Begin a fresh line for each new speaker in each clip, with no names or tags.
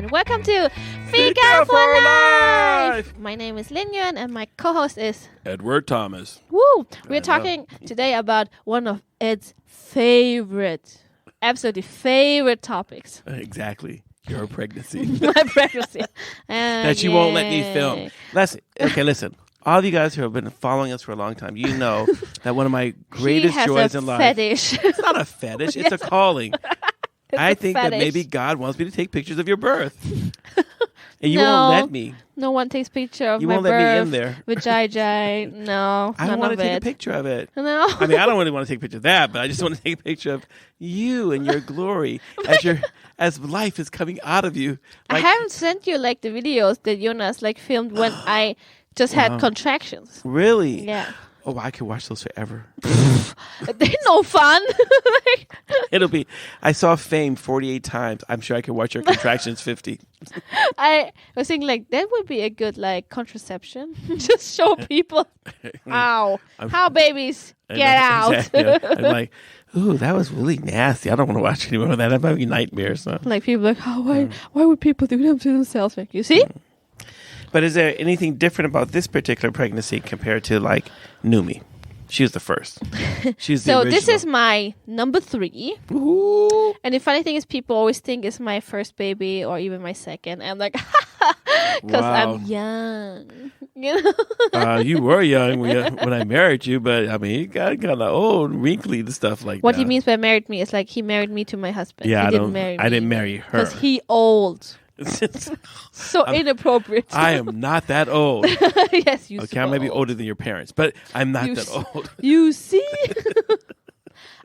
and welcome to Fika for Life! My name is Linh Yuan and my co-host is
Edward Thomas.
Woo! We're talking today about one of Ed's absolutely favorite topics.
Exactly. Your pregnancy.
My pregnancy.
That you won't let me film. Listen. All of you guys who have been following us for a long time, you know that one of my greatest joys in life.
Fetish.
It's not a fetish. It's a calling. I think that maybe God wants me to take pictures of your birth. And you won't let me.
No one takes picture of
you
my
won't
birth.
let me in there.
Vajayjay. No.
I don't want to take a picture of it.
No.
I mean, I don't really want to take a picture of that, but I just want to take a picture of you and your glory as life is coming out of you.
I haven't sent you the videos that Jonas filmed when I just had contractions.
Really?
Yeah.
Oh, I could watch those forever.
They're no fun.
I saw Fame 48 times. I'm sure I could watch your contractions 50.
I was thinking that would be a good contraception. Just show people how babies get out.
Exactly. I'm like, ooh, that was really nasty. I don't want to watch any more of that. I'm having nightmares. So.
People why would people do them to themselves? You see?
But is there anything different about this particular pregnancy compared to Numi? She was the first. She's the original.
This is my number 3.
Ooh.
And the funny thing is, people always think it's my first baby or even my second. And I'm like, because I'm young. You know?
You were young when I married you, but I mean, you got kind of old, wrinkly and stuff like
what
that.
he means by married me is he married me to my husband.
Yeah,
he didn't marry me.
I didn't marry her
because he old. So inappropriate.
I am not that old.
Yes, you.
Okay, I may be older than your parents, but I'm not that old.
You see,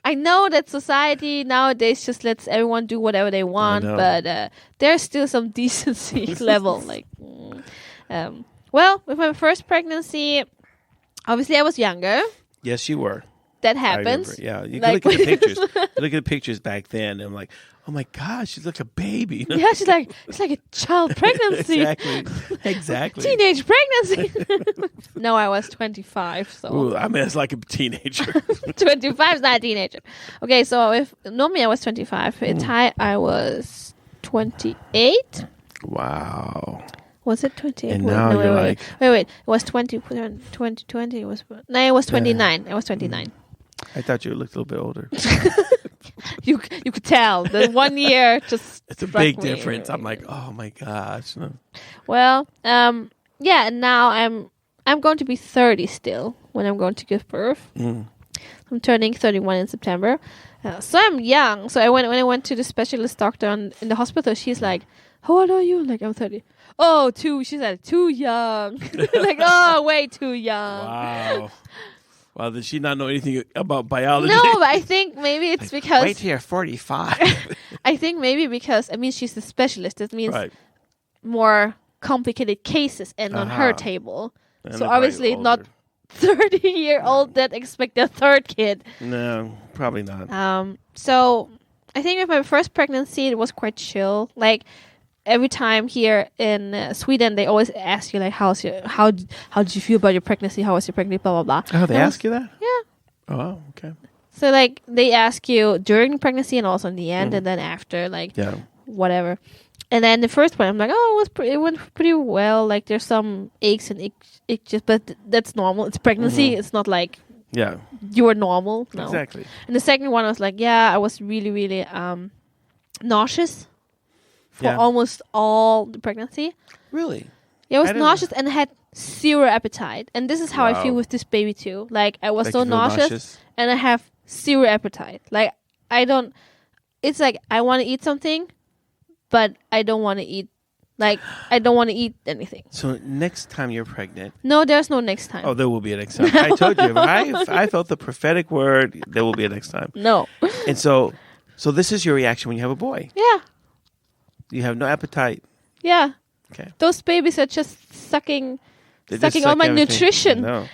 I know that society nowadays just lets everyone do whatever they want, but there's still some decency level. Well, with my first pregnancy, obviously I was younger.
Yes, you were.
That happens.
Yeah, you can look at the pictures. Look at the pictures back then, and I'm like, oh my God, she's like a baby.
Yeah, it's like a child pregnancy.
Exactly.
Teenage pregnancy. No, I was 25. So
ooh, I mean, it's like a teenager.
25 is not a teenager. Okay, so if normally I was 25, in Thai I was 28.
Wow.
Was it 28?
And now you're
wait. It was 2020. It was 29. I was 29.
I thought you looked a little bit older.
You could tell the 1 year just.
It's a big difference. I'm like, oh my gosh. No.
Well, yeah. And now I'm going to be 30 still when I'm going to give birth. I'm turning 31 in September, so I'm young. So when I went to the specialist doctor in the hospital, she's like, "How old are you?" I'm 30. Oh, she said, too young. Way too young.
Wow. Well, does she not know anything about biology?
No, but I think maybe it's because...
Wait till you're 45.
I think maybe because, she's a specialist. That means more complicated cases and on her table. And so obviously not 30-year-old that expect a third kid.
No, probably not.
So I think with my first pregnancy, it was quite chill. Every time here in Sweden, they always ask you how did you feel about your pregnancy? How was your pregnancy? Blah blah blah.
Oh, they ask you that?
Yeah.
Oh, okay.
So they ask you during pregnancy and also in the end, and then after, whatever. And then the first one, I'm like, it went pretty well. There's some aches and itches, but that's normal. It's pregnancy. It's not you were normal. No.
Exactly.
And the second one, I was I was really really nauseous. For almost all the pregnancy.
Really?
Yeah, I was nauseous and had zero appetite. And this is how I feel with this baby too. I was so nauseous and I have zero appetite. I don't... It's I want to eat something, but I don't want to eat... I don't want to eat anything.
So next time you're pregnant...
No, there's no next time.
Oh, there will be a next time. I told you. I felt the prophetic word, there will be a next time.
No.
And so this is your reaction when you have a boy?
Yeah. You
have no appetite.
Yeah.
Okay.
Those babies are just sucking all my nutrition.
No.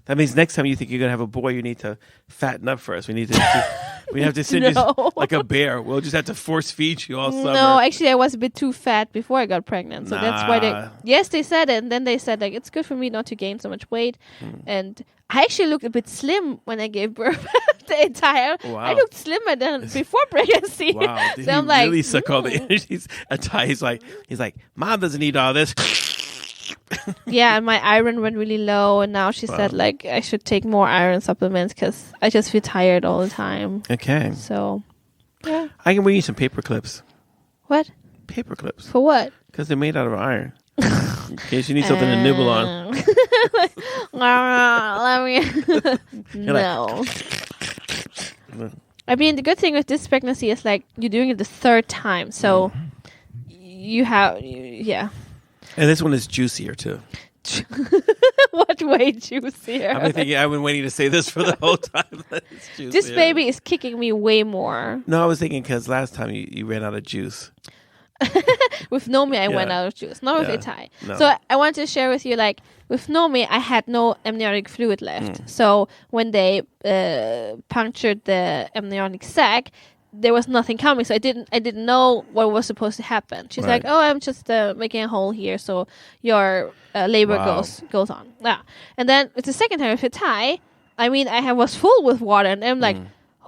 That means next time you think you're gonna have a boy, you need to fatten up first. We have to send you like a bear. We'll just have to force feed you all summer.
No, actually, I was a bit too fat before I got pregnant, so that's why they said it, and then they said like it's good for me not to gain so much weight, and I actually looked a bit slim when I gave birth. I looked slimmer than before pregnancy.
Wow, did so he really suck all the energies? He's like, Mom doesn't need all this.
Yeah, and my iron went really low, and now she said like I should take more iron supplements because I just feel tired all the time.
Okay.
So, yeah.
I can bring you some paper clips.
What?
Paper clips.
For what?
Because they're made out of iron. In case you need something to nibble on.
Let me. No. I mean, the good thing with this pregnancy is like you're doing it the third time, so you have, yeah.
And this one is juicier too.
What way juicier?
I've been waiting to say this for the whole time.
This baby is kicking me way more.
No, I was thinking because last time you ran out of juice.
With Nomi, I went out of juice. Not with Itai. No. So I wanted to share with you, like, with Nomi, I had no amniotic fluid left. So when they punctured the amniotic sac, there was nothing coming. So I didn't know what was supposed to happen. She's like, oh, I'm just making a hole here, so your labor goes on. Yeah. And then it's the second time with Itai. I mean, I was full with water, and I'm like,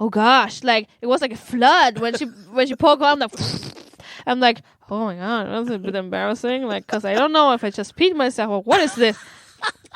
oh gosh, like it was like a flood when she poured on the. I'm like, oh my god, that's a bit embarrassing. Like, because I don't know if I just peed myself or what is this.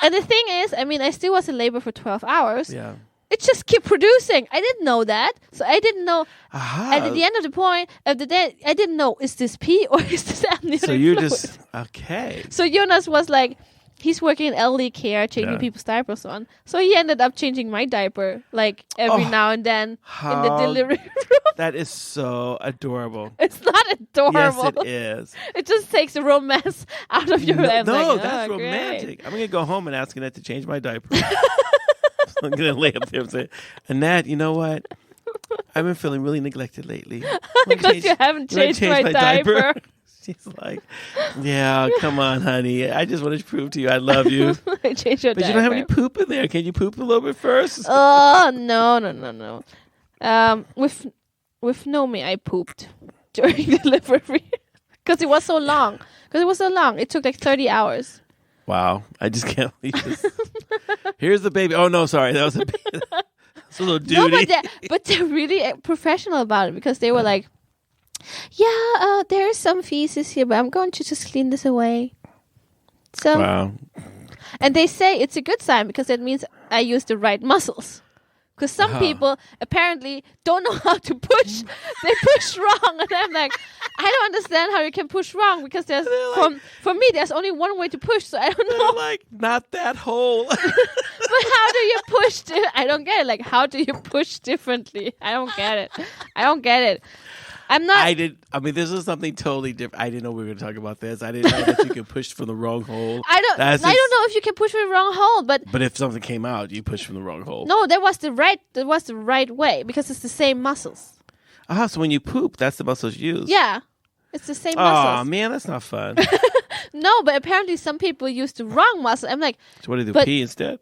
And the thing is, I mean, I still was in labor for 12 hours.
Yeah.
It just kept producing. I didn't know that. So I didn't know. At the end of the point of the day, I didn't know, is this pee or is this amniotic
So you
fluid?
just, okay.
So Jonas was like, he's working in elderly care, changing people's diapers on. So he ended up changing my diaper, like, every now and then in the delivery room.
That is so adorable.
It's not adorable.
Yes, it is.
It just takes the romance out of your life.
No, that's romantic. Great. I'm going to go home and ask Annette to change my diaper. I'm going to lay up there and say, Annette, you know what? I've been feeling really neglected lately.
Because you haven't changed my diaper.
She's like, yeah, come on, honey. I just want to prove to you I love you.
I changed your diaper.
But you don't have any poop in there. Can you poop a little bit first?
Oh, no. With Nomi, I pooped during delivery. Because it was so long. It took like 30 hours.
Wow. I just can't believe this. Here's the baby. Oh, no, sorry. That was a baby. That's a little duty.
No, but they're really professional about it because they were like, yeah, there's some feces here, but I'm going to just clean this away. So,
wow.
And they say it's a good sign because that means I use the right muscles. Because some people apparently don't know how to push. They push wrong. And I'm like, I don't understand how you can push wrong because there's for me, there's only one way to push. So I don't know.
Like, not that hole.
But how do you push? I don't get it. Like, how do you push differently? I don't get it. I'm not.
I mean, this is something totally different. I didn't know we were going to talk about this. I didn't know that you could push from the wrong hole.
I don't know if you can push from the wrong hole, but
if something came out, you push from the wrong hole.
No, that was the right way because it's the same muscles.
So when you poop, that's the muscles used.
Yeah, it's the same muscles.
Oh man, that's not fun.
No, but apparently some people use the wrong muscle. I'm like,
so what do they do? Pee instead?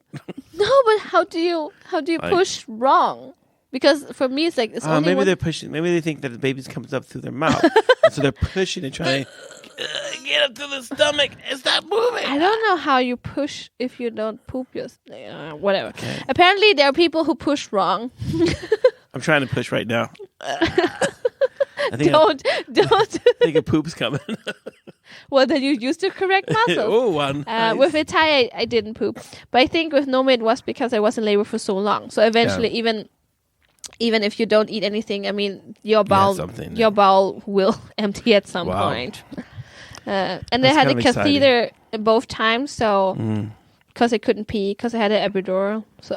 No, but how do you push wrong? Because for me, it's like it's only
maybe they're pushing. Maybe they think that the baby comes up through their mouth, and so they're pushing and trying to get up to the stomach and stop moving.
I don't know how you push if you don't poop whatever. Okay. Apparently, there are people who push wrong.
I'm trying to push right now.
Don't.
I think a poop's coming.
Well, then you use the correct muscle.
Oh, one. Nice.
With Itai, I didn't poop, but I think with Nomi it was because I was in labor for so long. So eventually, even if you don't eat anything, I mean, your bowel will empty at some point. And they had a catheter both times, so because I couldn't pee, because I had an epidural. So,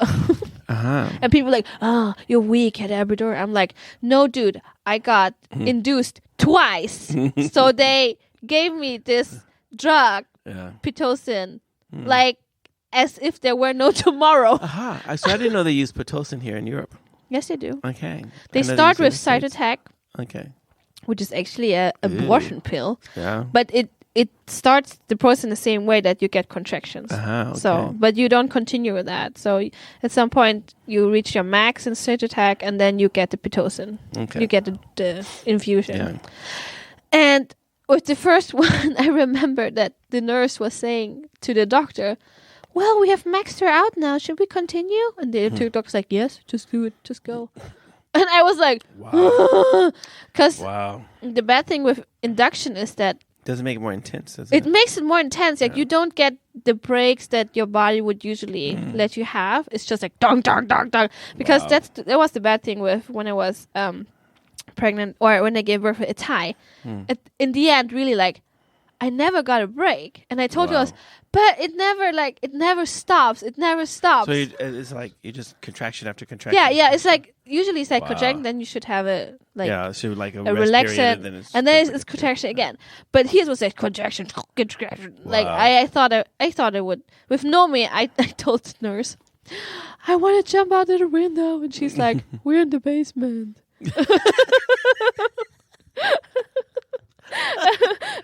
and people were like, "Oh, you're weak, had an epidural." I'm like, "No, dude, I got induced twice." So they gave me this drug, Pitocin, like as if there were no tomorrow.
So I didn't know they used Pitocin here in Europe.
Yes, they do.
Okay.
They start with Cytotec.
Okay.
Which is actually a abortion pill.
Yeah.
But it starts the process in the same way that you get contractions.
Okay.
So, but you don't continue with that. So at some point you reach your max in stage attack, and then you get the pitocin.
Okay.
You get the infusion.
Yeah.
And with the first one, I remember that the nurse was saying to the doctor, "Well, we have maxed her out now. Should we continue?" And the doctor's like, "Yes, just do it. Just go." And I was like,
Wow.
because
Wow.
the bad thing with induction is that
Doesn't make it more intense, does it?
it makes it more intense. Like you don't get the breaks that your body would usually let you have. It's just like dong dong dong dong. Because
Wow.
that was the bad thing with when I was pregnant or when I gave birth at Thai. In the end, really like I never got a break, and I told you I was, but it never stops. It never stops.
So it's like you just contraction after contraction.
Yeah. It's like usually it's like
Wow.
contraction, then you should have a like
so like a
a
rest
relaxant,
period,
and then it's contraction again. But his was like contraction. Like
Wow.
I thought it would. With Nomi, I told the nurse, I want to jump out of the window, and she's like, we're in the basement.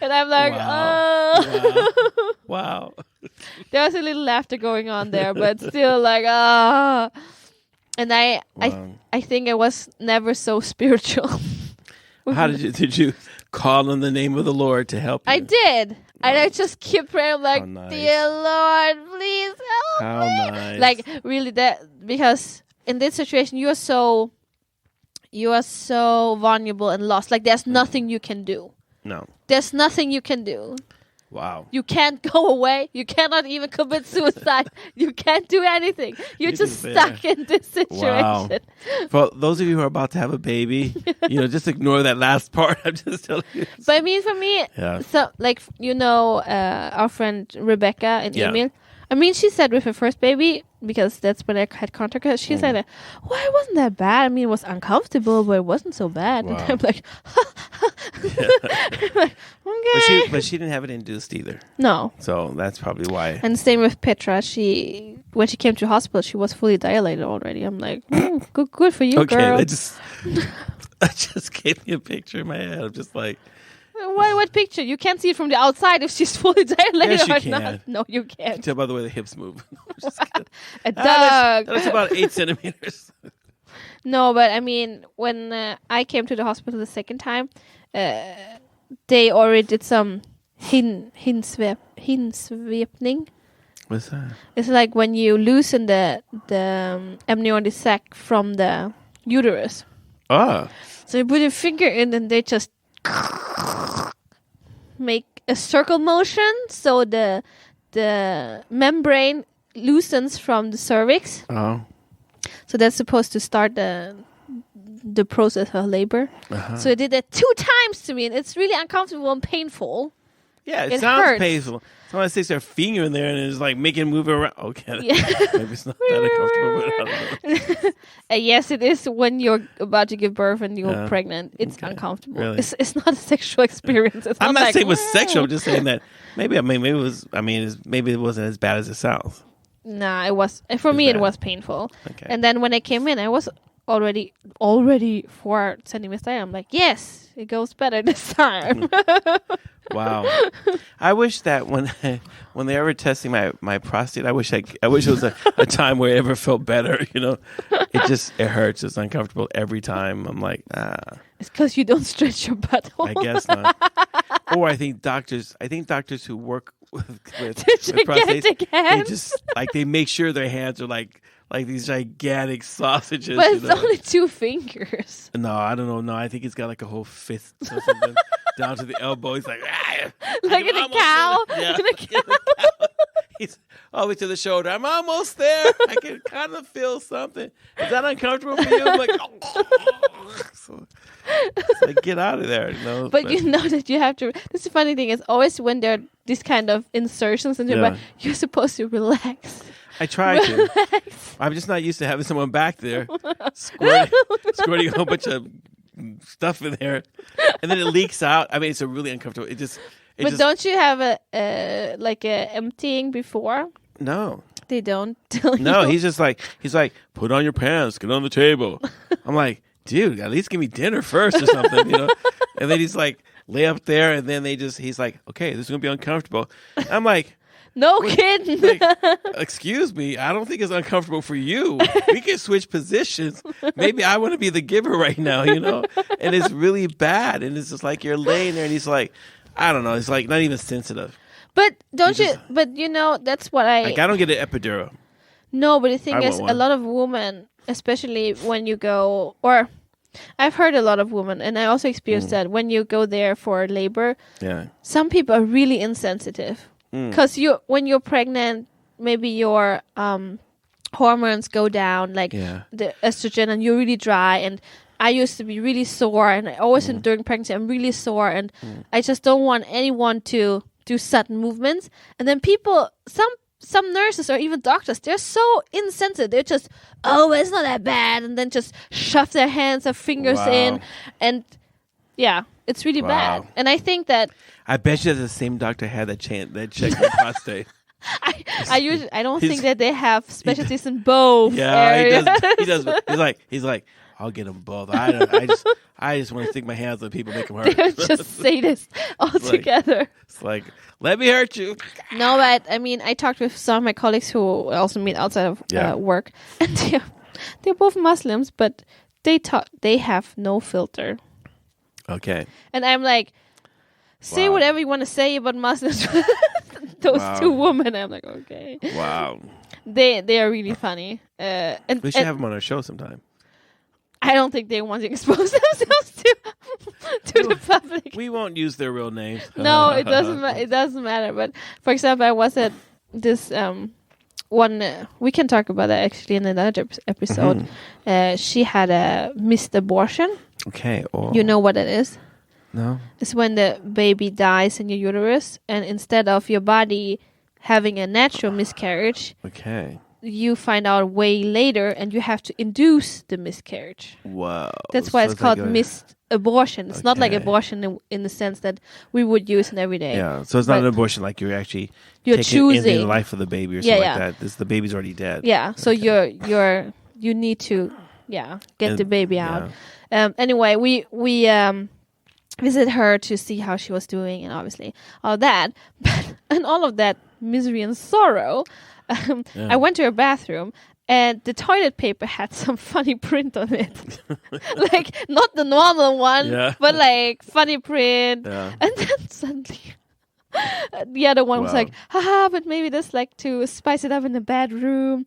And I'm like,
Wow.
oh.
Wow.
There was a little laughter going on there, but still like, ah. And I think I was never so spiritual.
How did you call on the name of the Lord to help you?
I did. And I just kept praying. I'm like,
How nice.
dear Lord, please help
How
me.
nice.
Like really because in this situation you are so vulnerable and lost. Like there's nothing you can do.
No.
There's nothing you can do.
Wow.
You can't go away. You cannot even commit suicide. You can't do anything. You're just stuck in this situation.
Wow. For those of you who are about to have a baby, just ignore that last part. I'm just telling you.
But I mean, for me, so like our friend Rebecca and Emil. I mean, she said with her first baby, because that's when I had contact with her, she said, well, it wasn't that bad. I mean, it was uncomfortable, but it wasn't so bad.
Wow.
And I'm like, I'm like, okay.
But she didn't have it induced either.
No.
So that's probably why.
And same with Petra. When she came to hospital, she was fully dilated already. I'm like, good for you, girl.
I just gave me a picture in my head. I'm just like,
what picture? You can't see it from the outside if she's fully dilated
yes, you
or
can.
not. No, you can't.
Tell by the way the hips move. Just
A dog.
that's about 8 centimeters.
No, but I mean, when I came to the hospital the second time, they already did some hinsvepning.
What's that?
It's like when you loosen the amniotic sac from the uterus.
Ah.
So you put your finger in, and they just make a circle motion, so the membrane loosens from the cervix.
Oh.
So that's supposed to start the process of labor. So it did that 2 times to me, and it's really uncomfortable and painful.
Yeah, it
It
sounds
hurts.
painful. Someone sticks their finger in there and it's like making it move around. Okay,
Yeah.
maybe it's not that uncomfortable, but I don't know.
Yes, it is when you're about to give birth and you're pregnant. It's uncomfortable.
Really?
It's not a sexual experience. It's
I'm not
like,
saying it was sexual. I'm just saying that maybe it was. Maybe it wasn't as bad as it sounds.
Nah, it was. For me, it
bad.
was painful.
Okay.
And then when I came in, I was already 4 centimeters down. I'm like, yes, it goes better this time.
Wow. I wish that when they ever testing my prostate, I wish it was a time where it ever felt better. It hurts. It's uncomfortable every time. I'm like,
It's because you don't stretch your butthole.
I guess not. Or I think doctors who work with prostates,
Gigantic hands.
they just they make sure their hands are like these gigantic sausages.
But it's only 2 fingers.
No, I don't know. No, I think it's got like a whole fist or something down to the elbow. He's like,
Like in a cow.
Yeah.
In a cow.
He's all the way to the shoulder. I'm almost there. I can kind of feel something. Is that uncomfortable for you? I'm like, so it's like, get out of there.
But you know that you have to. This is the funny thing is always when there are these kind of insertions into your body, you're supposed to relax.
I try to. I'm just not used to having someone back there squirting a whole bunch of stuff in there, and then it leaks out. I mean, it's a really uncomfortable.
But don't you have a emptying before?
No.
They don't tell you.
No, he's like, put on your pants, get on the table. I'm like, dude, at least give me dinner first or something, And then he's like, lay up there, and then he's like, okay, this is gonna be uncomfortable. I'm like,
no kidding.
like, excuse me, I don't think it's uncomfortable for you. We can switch positions. Maybe I want to be the giver right now, And it's really bad. And it's just like you're laying there and he's like, I don't know. It's like not even sensitive.
But but that's what I
don't get an epidural.
No, but the thing is,
one.
a lot of women, especially when you go, or I've heard a lot of women, and I also experienced that when you go there for labor, some people are really insensitive. Because when you're pregnant, maybe your hormones go down, like the estrogen, and you're really dry. And I used to be really sore, and I always during pregnancy, I'm really sore, and I just don't want anyone to do sudden movements. And then some nurses or even doctors, they're so insensitive. They're just, oh, it's not that bad, and then just shove their hands or fingers in, and it's really bad. And I think that
I bet you that the same doctor had that checked my prostate.
I don't think that they have specialties in both.
Yeah, he does. He's like, I'll get them both. I just want to stick my hands on people, make them hurt.
They're just sadists altogether.
It's like, let me hurt you.
No, but I mean, I talked with some of my colleagues who also meet outside of work, and they're both Muslims, but they have no filter.
Okay.
And I'm like, say whatever you want to say about Muslims. Those two women, I'm like, okay.
Wow.
They are really funny. And
we should have them on our show sometime.
I don't think they want to expose themselves to the public.
We won't use their real names.
No, it doesn't. It doesn't matter. But for example, I was at this one. We can talk about that actually in another episode. She had a missed abortion.
Okay. Oh.
You know what it is?
No.
It's when the baby dies in your uterus, and instead of your body having a natural miscarriage, you find out way later, and you have to induce the miscarriage.
Wow.
That's why it's called missed abortion. It's not like abortion in the sense that we would use in every day.
Yeah, so it's not an abortion like you're
choosing
the life of the baby or something like that. The baby's already dead.
Yeah, so you need to get the baby out. Anyway, we visit her to see how she was doing, and obviously all that. And all of that misery and sorrow, I went to her bathroom, and the toilet paper had some funny print on it. Like, not the normal one, but like funny print. Yeah. And then suddenly the other one was like, haha, but maybe that's like to spice it up in the bedroom.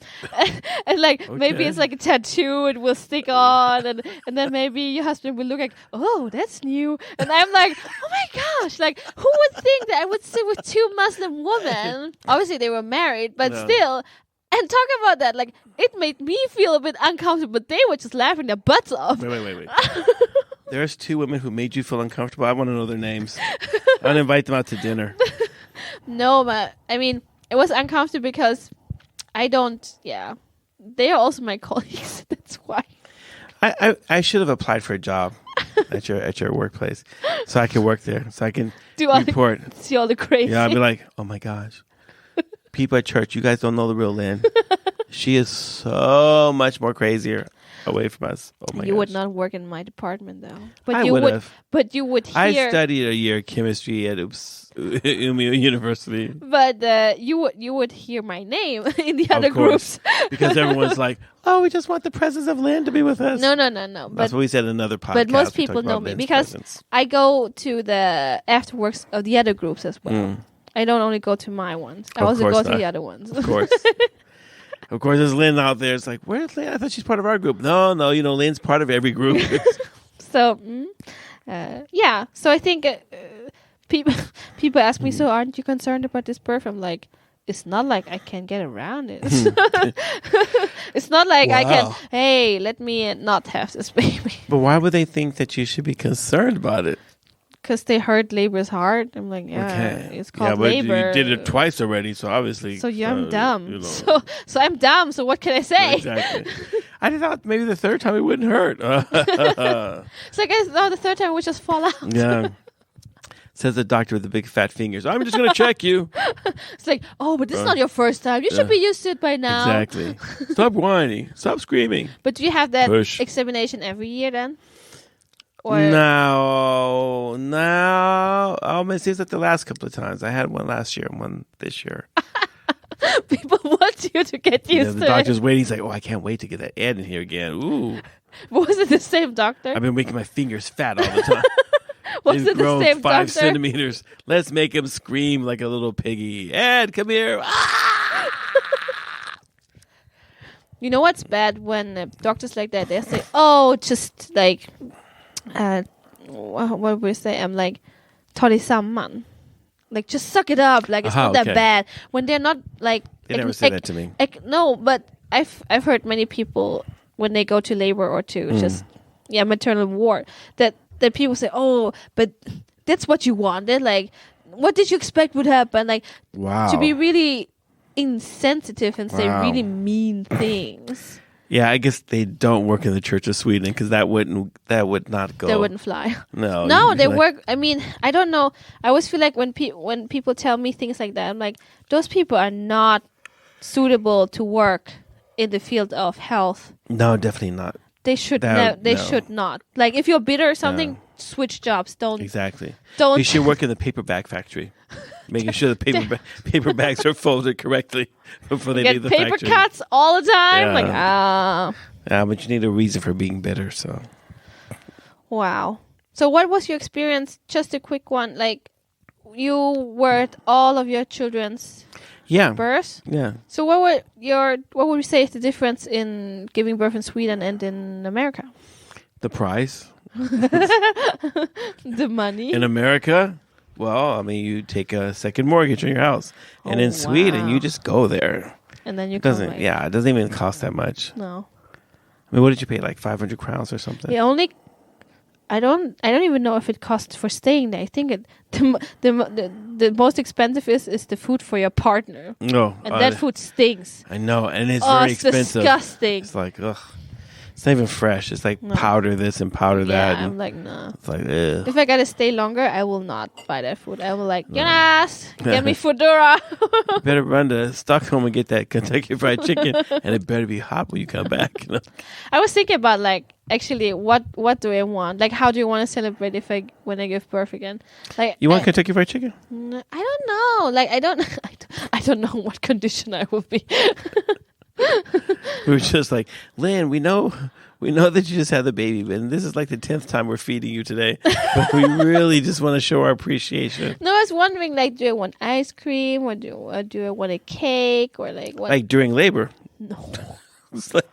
And like, maybe it's like a tattoo, it will stick on. And then maybe your husband will look like, oh, that's new. And I'm like, oh my gosh, like, who would think that I would sit with two Muslim women? Obviously, they were married, but still. And talk about that, like, it made me feel a bit uncomfortable, but they were just laughing their butts off.
Wait. There's two women who made you feel uncomfortable. I want to know their names. I want to invite them out to dinner.
No, but I mean, it was uncomfortable because they are also my colleagues. That's why.
I should have applied for a job at your workplace so I can work there, so I can report.
See all the crazy.
Yeah, I'd be like, oh my gosh. People at church, you guys don't know the real Lynn. She is so much more crazier away from us. Oh my gosh.
You would not work in my department though. But
I would have.
But you would hear.
I studied a year of chemistry at Umeå University.
But you would hear my name in the other groups.
Because everyone's like, oh, we just want the presence of Lynn to be with us.
No.
That's what we said in another podcast.
But most people know me because I go to the afterworks of the other groups as well. I don't only go to my ones. I also go to the other ones.
Of course. Of course, there's Lynn out there. It's like, where's Lynn? I thought she's part of our group. No, Lynn's part of every group.
So, So I think people ask me, so aren't you concerned about this birth? I'm like, it's not like I can get around it. It's not like I can, hey, let me not have this baby.
But why would they think that you should be concerned about it?
Because they heard labor is hard. I'm like, it's called labor.
You did it twice already, so obviously.
So I'm dumb. So I'm dumb. So what can I say?
Exactly. I thought maybe the third time it wouldn't hurt.
So I guess the third time would just fall out.
Yeah. Says the doctor with the big fat fingers. I'm just going to check you.
It's like, oh, but this is not your first time. You should be used to it by now.
Exactly. Stop whining. Stop screaming.
But do you have that examination every year then? Or
No. It seems like the last couple of times. I had one last year and one this year.
people want you to get used
The
to
doctor's
it.
waiting. He's like, I can't wait to get that Ed in here again. Ooh.
Was it the same doctor?
I've been making my fingers fat all the time.
Was
He's
it the
grown
same
5
doctor?
centimeters. Let's make him scream like a little piggy. Ed, come here. Ah!
You know what's bad when doctors like that, they say, "Oh, just like, what would we say? I'm like, ta dig samman. Like, just suck it up. Like, it's not that
okay.
bad." When they're not like,
They never say that to me.
No, but I've heard many people when they go to labor or to just maternal ward that people say, "Oh, but that's what you wanted. Like, what did you expect would happen?" Like,
Wow.
to be really insensitive and say
Wow.
really mean things.
Yeah, I guess they don't work in the Church of Sweden because that would not go.
They wouldn't fly.
No.
No,
you'd be
they
like,
work. I mean, I don't know. I always feel like when people tell me things like that, I'm like, those people are not suitable to work in the field of health.
No, definitely not.
They should.
No.
Should not. Like, if you're bitter or something, switch jobs. Don't.
Exactly.
Don't.
You should work in the paper bag factory, making sure the paper bags are folded correctly before they
Get
leave the
paper
factory.
cuts all the time.
Yeah.
Like,
But you need a reason for being bitter. So
wow. So what was your experience? Just a quick one. Like, you were at all of your children's
yeah,
births.
yeah.
So what would you say is the difference in giving birth in Sweden and in America?
The price
The money.
in America. Well, I mean, you take a second mortgage on your house, and in Sweden,
wow.
you just go there.
And then you
It doesn't.
come back.
Yeah, it doesn't even cost that much.
No.
I mean, what did you pay? Like 500 crowns or something?
I don't even know if it costs for staying there. I think the most expensive is the food for your partner.
No,
And that food stinks.
I know, and it's
Oh,
very
it's
expensive.
disgusting.
It's like, ugh. It's not even fresh. It's like
No.
powder this and powder that.
Yeah,
and
I'm like, nah.
it's like, ugh.
If I gotta stay longer, I will not buy that food. I will like, Jonas, get me Foodora.
You better run to Stockholm and get that Kentucky Fried Chicken, and it better be hot when you come back. You know?
I was thinking about like, actually, what do I want? Like, how do you want to celebrate when I give birth again? Like,
You want Kentucky Fried Chicken?
I don't know. Like, I don't know what condition I will be.
We were just like, Lynn, we know that you just had the baby, but this is like the 10th time we're feeding you today. But we really just want to show our appreciation.
No, I was wondering, like, do I want ice cream or do I want a cake or like what?
Like during labor.
No.
It's like,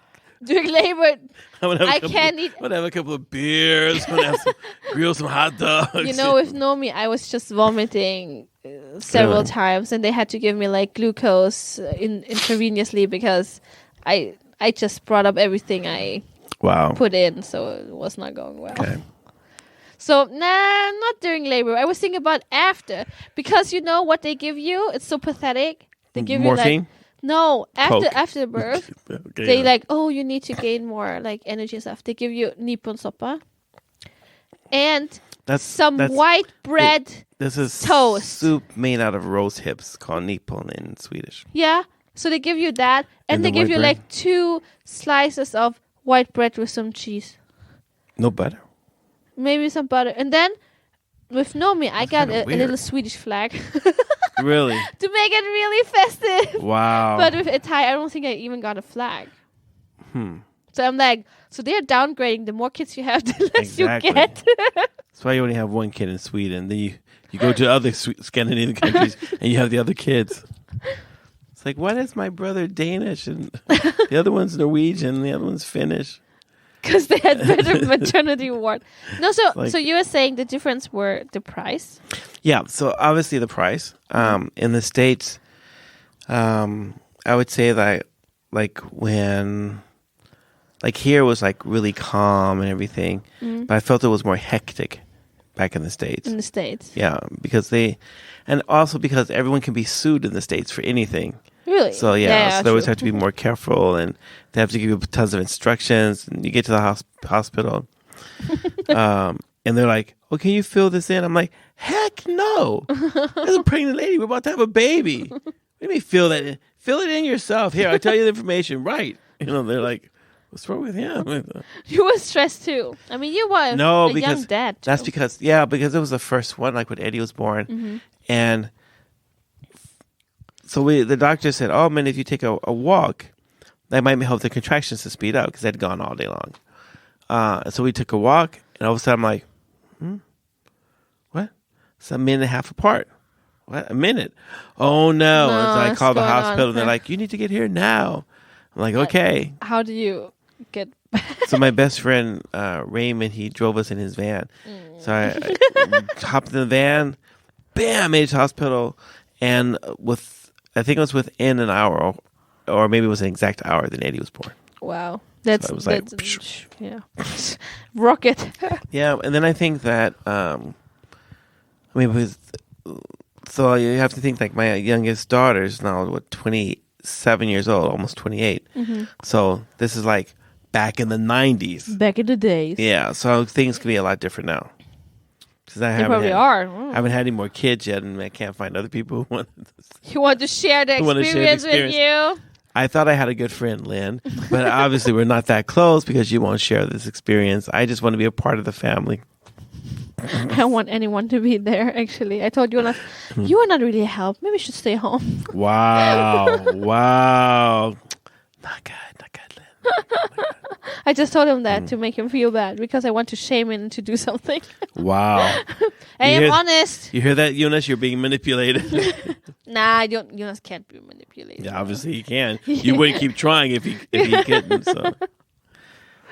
During labor,
I'm gonna have
I can't eat.
I'm gonna have a couple of beers. I'm gonna have grill some hot dogs.
You know, with Nomi, I was just vomiting several
Really?
times, and they had to give me like glucose intravenously because I just brought up everything I
Wow.
put in, so it was not going well.
Okay.
So not during labor. I was thinking about after, because you know what they give you? It's so pathetic. They give
Morphine?
you like no
Coke.
after birth.
Okay,
They
yeah.
like, oh, you need to gain more like energy and stuff. They give you niponsoppa and some
that's-
white bread.
This is
toast.
soup made out of rose hips called nippon in Swedish.
Yeah. So they give you that, and
And
they
the
give
white
you
bread?
like 2 slices of white bread with some cheese,
No butter.
maybe some butter, and then with Nomi, I got
kinda
a
weird.
little Swedish flag
Really?
to make it really festive.
Wow.
But with Thai, I don't think I even got a flag. So I'm like, so they're downgrading. The more kids you have, the less
Exactly.
you get.
That's why you only have one kid in Sweden. Then you go to other Scandinavian countries and you have the other kids. It's like, why is my brother Danish and the other one's Norwegian and the other one's Finnish?
Because they had better maternity ward. No, so
Like-
so you were saying the difference were the price.
Yeah, so obviously the price. In the States, I would say that like when like here was like really calm and everything, but I felt it was more hectic back in the States.
In the States.
Yeah, and also because everyone can be sued in the States for anything.
Really?
So so they always
true.
have to be more careful, and they have to give you tons of instructions. And you get to the hospital, and they're like, "Oh, can you fill this in?" I'm like, "Heck no! There's a pregnant lady. We're about to have a baby. What do you mean fill that in? Fill it in yourself. Here, I'll tell you the information. Right? You know, they're like, What's wrong with him?
You were stressed too. I mean, you were a young dad. Too.
That's because it was the first one, like when Eddie was born, and so the doctor said, "Oh man, if you take a walk, that might help the contractions to speed up because they'd gone all day long." So we took a walk, and all of a sudden I'm like, "What? It's a minute and a half apart. What? A minute? Oh no!" And so I called the hospital, and they're like, "You need to get here now." I'm like, "Okay."
How do you get?
So my best friend Raymond, he drove us in his van. So I hopped in the van, bam, made it to the hospital, and I think it was within an hour, or maybe it was an exact hour, then Eddie was born.
Wow, that's yeah, rocket.
Yeah, and then I think that so you have to think like my youngest daughter is now 27 years old, almost 28. So this is like back in the 90s.
Back in the days.
Yeah, so things can be a lot different now. Because I haven't had any more kids yet, and I can't find other people who want
You want to share the experience with you?
I thought I had a good friend, Lynn, but obviously we're not that close because you won't share this experience. I just want to be a part of the family.
I don't want anyone to be there, actually. I told you, you are not really a help. Maybe you should stay home.
Wow. Not good, Lynn.
I just told him that to make him feel bad because I want to shame him to do something.
Wow.
I am honest.
You hear that, Eunice? You're being manipulated.
Nah, Eunice can't be manipulated.
Yeah, obviously he can. You wouldn't keep trying if he couldn't. So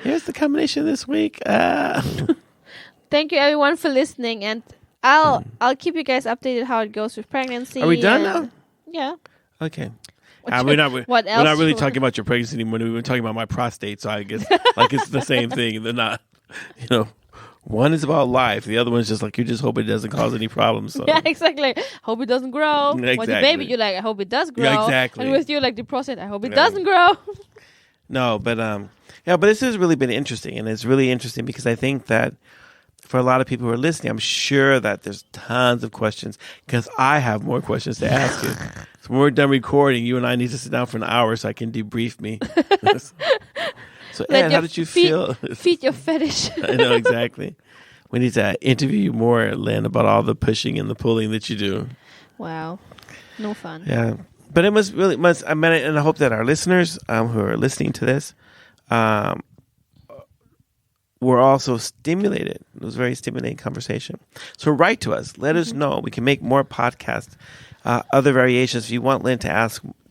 here's the combination this week.
Thank you everyone for listening, and I'll keep you guys updated how it goes with pregnancy.
Are we done now?
Yeah.
Okay.
What else?
We're not really talking about your pregnancy anymore. We were talking about my prostate, so I guess like it's the same thing. They're not, one is about life. The other one's just like you just hope it doesn't cause any problems. So.
Yeah, exactly. Hope it doesn't grow.
Exactly.
With the baby, you're like, I hope it does grow.
Yeah, exactly.
And with you, like the prostate, I hope it doesn't grow.
No, but but this has really been interesting, and it's really interesting because I think that for a lot of people who are listening, I'm sure that there's tons of questions because I have more questions to ask you. So when we're done recording, you and I need to sit down for an hour so I can debrief me. So Ed, how did you feel?
Feed your fetish.
I know, exactly. We need to interview you more, Lynn, about all the pushing and the pulling that you do.
Wow. No fun.
Yeah. But it must, I mean, and I hope that our listeners who are listening to this were also stimulated. It was a very stimulating conversation. So write to us. Let us know. We can make more podcasts, other variations. If you want Lynn to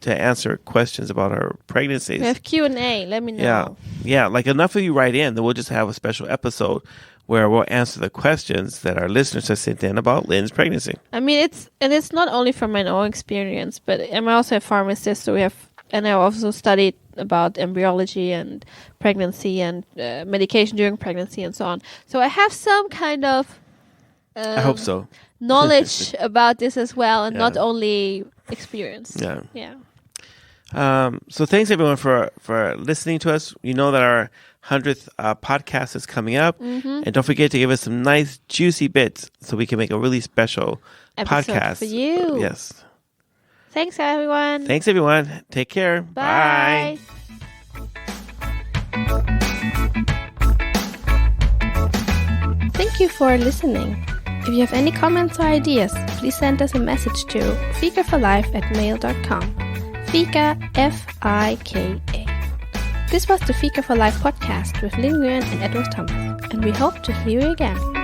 answer questions about her pregnancies.
We have Q&A. Let me know.
Yeah. Like enough of you write in, then we'll just have a special episode where we'll answer the questions that our listeners have sent in about Lynn's pregnancy.
I mean, it's not only from my own experience, but I'm also a pharmacist, so I also studied about embryology and pregnancy and medication during pregnancy and so on. So I have some kind of
I hope so.
knowledge about this as well, and not only experience.
Yeah. So thanks everyone for listening to us. You know that our 100th podcast is coming up, and don't forget to give us some nice juicy bits so we can make a really special
episode
podcast
for you.
Yes.
Thanks everyone.
Take care.
Bye. Thank you for listening. If you have any comments or ideas, please send us a message to fikaforlife@mail.com. Fika, F-I-K-A. This was the Fika for Life podcast with Lin Nguyen and Edward Thomas, and we hope to hear you again.